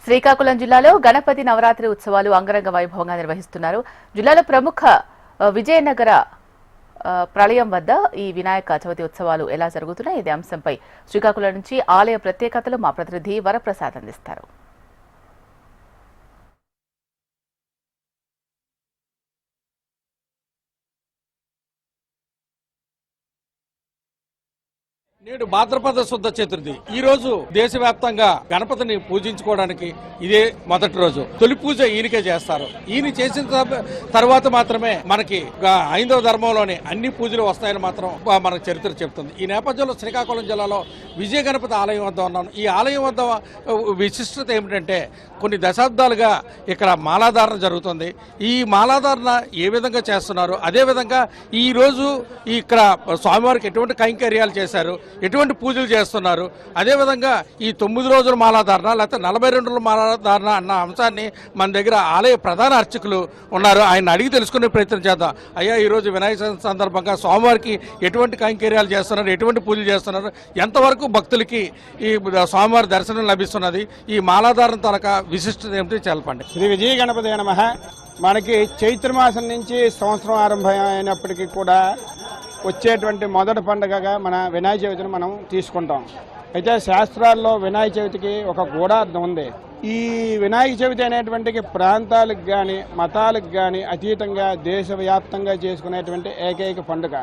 శ్రీకాకుళం జిల్లాలో గణపతి నవరాత్రి ఉత్సవాలు అంగరంగ వైభవంగా నిర్వహిస్తున్నారు. జిల్లాలో ప్రముఖ విజయనగర ప్రళయం వద్ద ఈ వినాయక చవితి ఉత్సవాలు ఎలా జరుగుతున్నాయి? ఇదే అంశంపై శ్రీకాకుళం నుంచి ఆలయ ప్రత్యేకతలు మా ప్రతినిధి వరప్రసాద్ అందిస్తారు. నేడు భాద్రపద శుద్ధ చతుర్థి. ఈ రోజు దేశవ్యాప్తంగా గణపతిని పూజించుకోవడానికి ఇదే మొదటి రోజు. తొలి పూజ ఈయనకే చేస్తారు. ఈయన చేసిన తర్వాత మాత్రమే మనకి హైందవ ధర్మంలోని అన్ని పూజలు వస్తాయని మాత్రం మనకు చరిత్ర చెప్తుంది. ఈ నేపథ్యంలో శ్రీకాకుళం జిల్లాలో విజయ గణపతి ఆలయం వద్ద ఉన్నాను. ఈ ఆలయం వద్ద విశిష్టత ఏమిటంటే కొన్ని దశాబ్దాలుగా ఇక్కడ మాలాధారణ జరుగుతుంది. ఈ మాలాధారణ ఏ విధంగా చేస్తున్నారు, అదేవిధంగా ఈ రోజు ఇక్కడ స్వామివారికి ఎటువంటి కైంకర్యాలు చేశారు, ఎటువంటి పూజలు చేస్తున్నారు, అదేవిధంగా ఈ 9 రోజుల మాలాధారణ లేకపోతే 42 రోజుల మాలాధారణ అన్న అంశాన్ని మన దగ్గర ఆలయ ప్రధాన అర్చకులు ఉన్నారు. ఆయన అడిగి తెలుసుకునే ప్రయత్నం చేద్దాం. అయ్యా, ఈరోజు వినాయక చవితి సందర్భంగా స్వామివారికి ఎటువంటి కైంకర్యాలు చేస్తున్నారు, ఎటువంటి పూజలు చేస్తున్నారు, ఎంతవరకు భక్తులకి ఈ స్వామివారి దర్శనం లభిస్తున్నది, ఈ మాలాధారణ తలక విశిష్టత ఏమిటి చెప్పండి. శ్రీ విజయ గణపతి నమః. మనకి చైత్రమాసం నుంచి సంవత్సరం ఆరంభం అయినప్పటికీ కూడా వచ్చేటువంటి మొదటి పండుగగా మన వినాయక చవితిని మనం తీసుకుంటాం. అయితే శాస్త్రాల్లో వినాయక చవితికి ఒక గూఢార్థం ఉంది. ఈ వినాయక చవితి అనేటువంటికి ప్రాంతాలకు కానీ మతాలకు కానీ అతీతంగా దేశవ్యాప్తంగా చేసుకునేటువంటి ఏకైక పండుగ.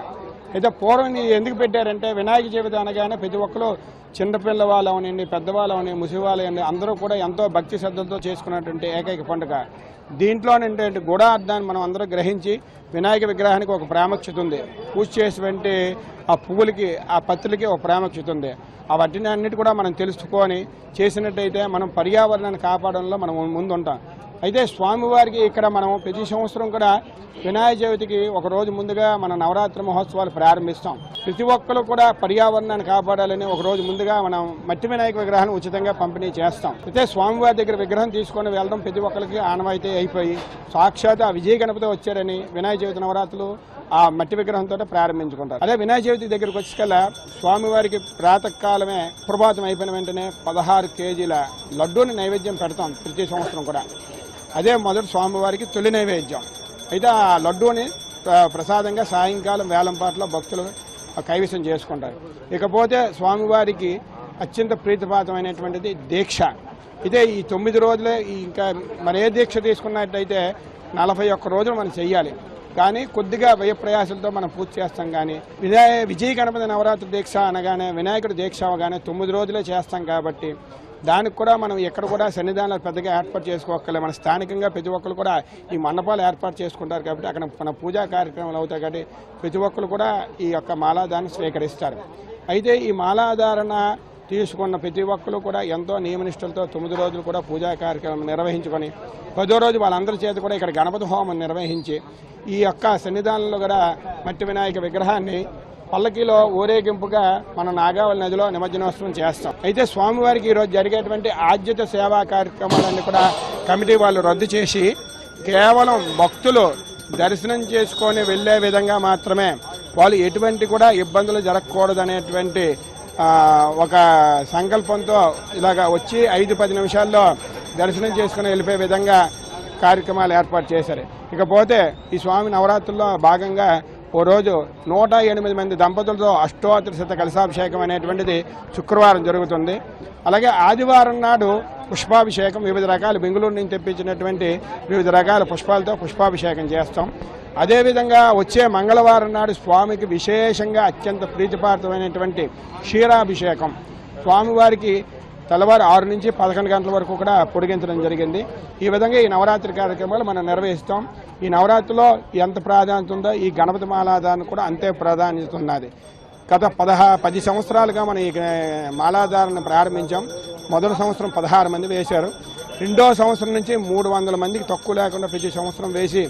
అయితే పూర్వం ఎందుకు పెట్టారంటే వినాయక చవితి అనగానే ప్రతి ఒక్కరు చిన్నపిల్ల వాళ్ళు అవనండి, పెద్దవాళ్ళు అవని, ముసివాళ్ళు అవని అందరూ కూడా ఎంతో భక్తి శ్రద్ధలతో చేసుకున్నటువంటి ఏకైక పండుగ. దీంట్లోనంటే గూఢార్థాన్ని మనం అందరూ గ్రహించి వినాయక విగ్రహానికి ఒక ప్రాముఖ్యత ఉంది. పూజ చేసేటువంటి ఆ పువ్వులకి, ఆ పత్రులకి ఒక ప్రాముఖ్యత ఉంది. వాటిని అన్నిటి కూడా మనం తెలుసుకొని చేసినట్టయితే మనం పర్యావరణాన్ని కాపాడంలో మనం ముందుంటాం. అయితే స్వామివారికి ఇక్కడ మనం ప్రతి సంవత్సరం కూడా వినాయక చవితికి ఒక రోజు ముందుగా మన నవరాత్రి మహోత్సవాలు ప్రారంభిస్తాం. ప్రతి ఒక్కరు కూడా పర్యావరణాన్ని కాపాడాలని ఒక రోజు ముందుగా మనం మట్టి వినాయక విగ్రహాన్ని ఉచితంగా పంపిణీ చేస్తాం. అయితే స్వామివారి దగ్గర విగ్రహం తీసుకొని వెళ్ళడం ప్రతి ఒక్కరికి ఆనవాయితీ అయిపోయి సాక్షాత్ ఆ విజయ గణపతి వచ్చారని వినాయక చవితి నవరాత్రులు ఆ మట్టి విగ్రహంతో ప్రారంభించుకుంటారు. అదే వినాయక చవితి దగ్గరకు వచ్చేకల్లా స్వామివారికి ప్రాతకాలమే ప్రభాతం అయిపోయిన వెంటనే 16 కేజీల లడ్డూని నైవేద్యం పెడతాం ప్రతి సంవత్సరం కూడా. అదే మొదటి స్వామివారికి తొలి నైవేద్యం. అయితే ఆ లడ్డూని ప్రసాదంగా సాయంకాలం వేలంపాట్లో భక్తులు కైవసం చేసుకుంటారు. ఇకపోతే స్వామివారికి అత్యంత ప్రీతిపాతమైనటువంటిది దీక్ష. ఇదే ఈ 9 రోజులే. ఇంకా మరే దీక్ష తీసుకున్నట్టయితే 41 రోజులు మనం చెయ్యాలి. కానీ కొద్దిగా వ్యయ ప్రయాసాలతో మనం పూర్తి చేస్తాం. కానీ విజయ గణపతి నవరాత్రి దీక్ష అనగానే వినాయకుడి దీక్ష అవగానే 9 రోజులే చేస్తాం. కాబట్టి దానికి కూడా మనం ఎక్కడ కూడా సన్నిధానాలు పెద్దగా ఏర్పాటు చేసుకోక్కర్లేదు. మన స్థానికంగా ప్రతి ఒక్కరు కూడా ఈ మండపాలు ఏర్పాటు చేసుకుంటారు. కాబట్టి అక్కడ మన పూజా కార్యక్రమాలు అవుతాయి. కాబట్టి ప్రతి ఒక్కరు కూడా ఈ యొక్క మాలాధారణ స్వీకరిస్తారు. అయితే ఈ మాలాధారణ తీసుకున్న ప్రతి ఒక్కరు కూడా ఎంతో నియమనిష్టలతో 9 రోజులు కూడా పూజా కార్యక్రమం నిర్వహించుకొని 10వ రోజు వాళ్ళందరి చేత కూడా ఇక్కడ గణపతి హోమం నిర్వహించి ఈ యొక్క సన్నిధానంలో కూడా మట్టి వినాయక విగ్రహాన్ని పల్లకీలో ఊరేగింపుగా మన నాగావళి నదిలో నిమజ్జనోత్సవం చేస్తాం. అయితే స్వామివారికి ఈరోజు జరిగేటువంటి ఆద్యత సేవా కార్యక్రమాలన్నీ కూడా కమిటీ వాళ్ళు రద్దు చేసి కేవలం భక్తులు దర్శనం చేసుకొని వెళ్లే విధంగా మాత్రమే, వాళ్ళు ఎటువంటి కూడా ఇబ్బందులు జరగకూడదనేటువంటి ఒక సంకల్పంతో ఇలాగా వచ్చి 5-10 నిమిషాల్లో దర్శనం చేసుకుని వెళ్ళిపోయే విధంగా కార్యక్రమాలు ఏర్పాటు చేశారు. ఇకపోతే ఈ స్వామి నవరాత్రుల్లో భాగంగా ఓ రోజు 108 మంది దంపతులతో అష్టోత్తర కలశాభిషేకం అనేటువంటిది శుక్రవారం జరుగుతుంది. అలాగే ఆదివారం నాడు పుష్పాభిషేకం, వివిధ రకాల బెంగళూరు నుంచి తెప్పించినటువంటి వివిధ రకాల పుష్పాలతో పుష్పాభిషేకం చేస్తాం. అదేవిధంగా వచ్చే మంగళవారం నాడు స్వామికి విశేషంగా అత్యంత ప్రీతిపాత్రమైనటువంటి క్షీరాభిషేకం స్వామివారికి తెల్లవారు 6 నుంచి 11 గంటల వరకు కూడా పొడిగించడం జరిగింది. ఈ విధంగా ఈ నవరాత్రి కార్యక్రమాలు మనం నిర్వహిస్తాం. ఈ నవరాత్రిలో ఎంత ప్రాధాన్యత ఉందో ఈ గణపతి మాలాధారణ కూడా అంతే ప్రాధాన్యత ఉన్నది. గత 10 సంవత్సరాలుగా మనం ఈ మాలాధారణ ప్రారంభించాం. మొదటి సంవత్సరం 16 మంది వేశారు. రెండో సంవత్సరం నుంచి 300 మందికి తక్కువ లేకుండా ప్రతి సంవత్సరం వేసి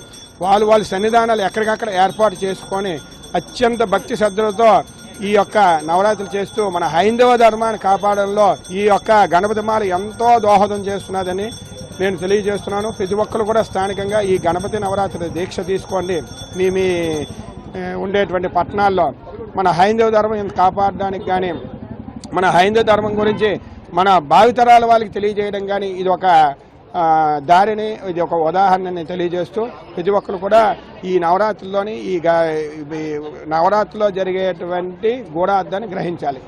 వాళ్ళ సన్నిధానాలు ఎక్కడికక్కడ ఏర్పాటు చేసుకొని అత్యంత భక్తి శ్రద్ధలతో ఈ యొక్క నవరాత్రులు చేస్తూ మన హైందవ ధర్మాన్ని కాపాడంలో ఈ యొక్క గణపతి మాల ఎంతో దోహదం చేస్తున్నదని నేను తెలియజేస్తున్నాను. ప్రతి ఒక్కరు కూడా స్థానికంగా ఈ గణపతి నవరాత్రి దీక్ష తీసుకోండి. మీ ఉండేటువంటి పట్టణాల్లో మన హైందవ ధర్మం కాపాడడానికి కానీ మన హైందవ ధర్మం గురించి మన భావితరాల వాళ్ళకి తెలియజేయడం కానీ ఇది ఒక దారిని, ఇది ఒక ఉదాహరణని తెలియజేస్తూ ప్రతి ఒక్కరు కూడా ఈ నవరాత్రుల్లోని ఈ నవరాత్రిలో జరిగేటువంటి గూఢార్థాన్ని గ్రహించాలి.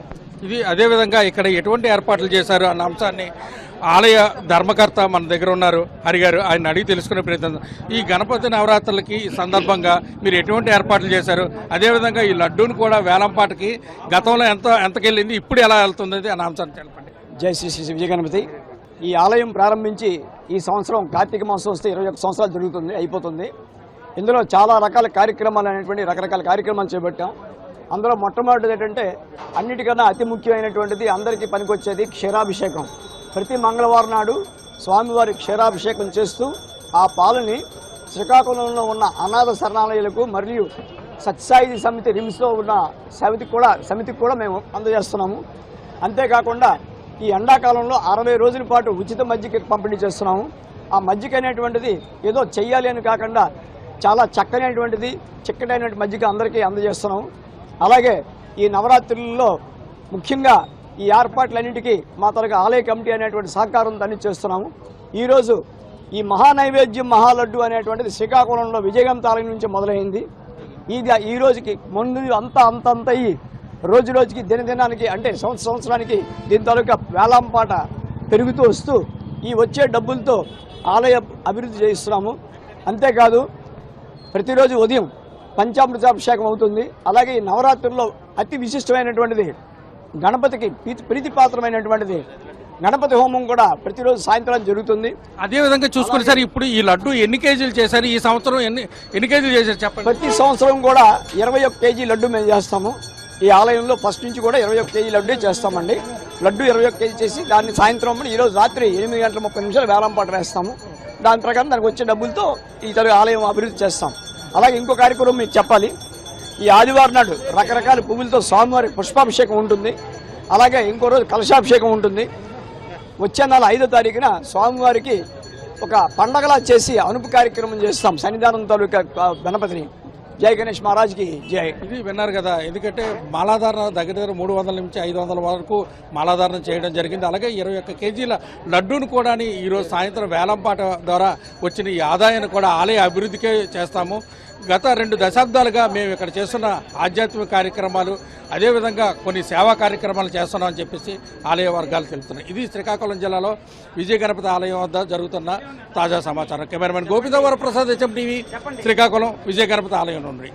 ఇది అదేవిధంగా ఇక్కడ ఎటువంటి ఏర్పాట్లు చేశారు అన్న అంశాన్ని ఆలయ ధర్మకర్త మన దగ్గర ఉన్నారు హరి గారు, ఆయన అడిగి తెలుసుకునే ప్రయత్నం. ఈ గణపతి నవరాత్రులకి సందర్భంగా మీరు ఎటువంటి ఏర్పాట్లు చేశారు, అదేవిధంగా ఈ లడ్డూను కూడా వేలంపాటకి గతంలో ఎంతకెళ్ళింది, ఇప్పుడు ఎలా వెళ్తుంది అన్న అంశాన్ని తెలపండి. జై శ్రీ శ్రీ విజయ గణపతి. ఈ ఆలయం ప్రారంభించి ఈ సంవత్సరం కార్తీక మాసం వస్తే 21 సంవత్సరాలు జరుగుతుంది, అయిపోతుంది. ఇందులో చాలా రకాల కార్యక్రమాలు అనేటువంటి రకరకాల కార్యక్రమాలు చేపట్టాం. అందులో మొట్టమొదటిది ఏంటంటే అన్నిటికన్నా అతి ముఖ్యమైనటువంటిది, అందరికీ పనికొచ్చేది క్షీరాభిషేకం. ప్రతి మంగళవారం నాడు స్వామివారి క్షీరాభిషేకం చేస్తూ ఆ పాలని శ్రీకాకుళంలో ఉన్న అనాథ శరణాలయాలకు మరియు సత్యసాయి సమితి రిమ్స్లో ఉన్న సమితికి కూడా మేము అందజేస్తున్నాము. అంతేకాకుండా ఈ ఎండాకాలంలో 60 రోజుల పాటు ఉచిత మజ్జిగ పంపిణీ చేస్తున్నాము. ఆ మజ్జిగ అనేటువంటిది ఏదో చెయ్యాలి అని కాకుండా చాలా చక్కనైనటువంటిది, చిక్కటైనటువంటి మజ్జిగ అందరికీ అందజేస్తున్నాము. అలాగే ఈ నవరాత్రులలో ముఖ్యంగా ఈ ఏర్పాట్లన్నింటికీ మా తరగతి ఆలయ కమిటీ అనేటువంటి సహకారంతో అన్ని చేస్తున్నాము. ఈరోజు ఈ మహానైవేద్యం మహాలడ్డు అనేటువంటిది శ్రీకాకుళంలో విజయగంత ఆలయం నుంచి మొదలైంది. ఇది ఈ రోజుకి ముందు అంత రోజు రోజుకి దినదినానికి అంటే సంవత్సరానికి దీని తాలూకా వేలంపాట పెరుగుతూ వస్తూ ఈ వచ్చే డబ్బులతో ఆలయ అభివృద్ధి చేయిస్తున్నాము. అంతేకాదు ప్రతిరోజు ఉదయం పంచామృతాభిషేకం అవుతుంది. అలాగే ఈ నవరాత్రుల్లో అతి విశిష్టమైనటువంటిది గణపతికి ప్రీతిపాత్రమైనటువంటిది గణపతి హోమం కూడా ప్రతిరోజు సాయంత్రం జరుగుతుంది. అదేవిధంగా చూసుకుని సార్, ఇప్పుడు ఈ లడ్డు ఎన్ని కేజీలు చేశారు, ఈ సంవత్సరం ఎన్ని కేజీలు చేశారు చెప్పండి. ప్రతి సంవత్సరం కూడా 21 కేజీ లడ్డు మేము చేస్తాము. ఈ ఆలయంలో ఫస్ట్ నుంచి కూడా 21 కేజీ లడ్డు చేస్తామండి. లడ్డు 21 కేజీ చేసి దాన్ని సాయంత్రం ఈరోజు రాత్రి 8:30 వేలంపాట వేస్తాము. దాని ప్రకారం దానికి వచ్చే డబ్బులతో ఈ ఆలయం అభివృద్ధి చేస్తాం. అలాగే ఇంకో కార్యక్రమం మీకు చెప్పాలి. ఈ ఆదివారం నాడు రకరకాల పువ్వులతో స్వామివారి పుష్పాభిషేకం ఉంటుంది. అలాగే ఇంకో రోజు కలశాభిషేకం ఉంటుంది. వచ్చే నెల 5వ తారీఖున స్వామివారికి ఒక పండగలా చేసి అనుపు కార్యక్రమం చేస్తాం సన్నిధానం తాలూకా గణపతిని. జై గణేష్ మహారాజ్కి జై. ఇది విన్నారు కదా, ఎందుకంటే మాలాధారణ దగ్గర 300 నుంచి 500 వరకు మాలాధారణ చేయడం జరిగింది. అలాగే 21 కేజీల లడ్డూను కూడా ఈరోజు సాయంత్రం వేలంపాట ద్వారా వచ్చిన ఈ ఆదాయాన్ని కూడా ఆలయ అభివృద్ధికే చేస్తాము. గత 2 దశాబ్దాలుగా మేము ఇక్కడ చేస్తున్న ఆధ్యాత్మిక కార్యక్రమాలు, అదేవిధంగా కొన్ని సేవా కార్యక్రమాలు చేస్తున్నామని చెప్పేసి ఆలయ వర్గాలు తెలుపుతున్నాయి. ఇది శ్రీకాకుళం జిల్లాలో విజయ గణపతి ఆలయం వద్ద జరుగుతున్న తాజా సమాచారం. కెమెరామెన్ గోపిత వరప్రసాద్, HM టీవీ, శ్రీకాకుళం విజయ గణపతి ఆలయం నుండి.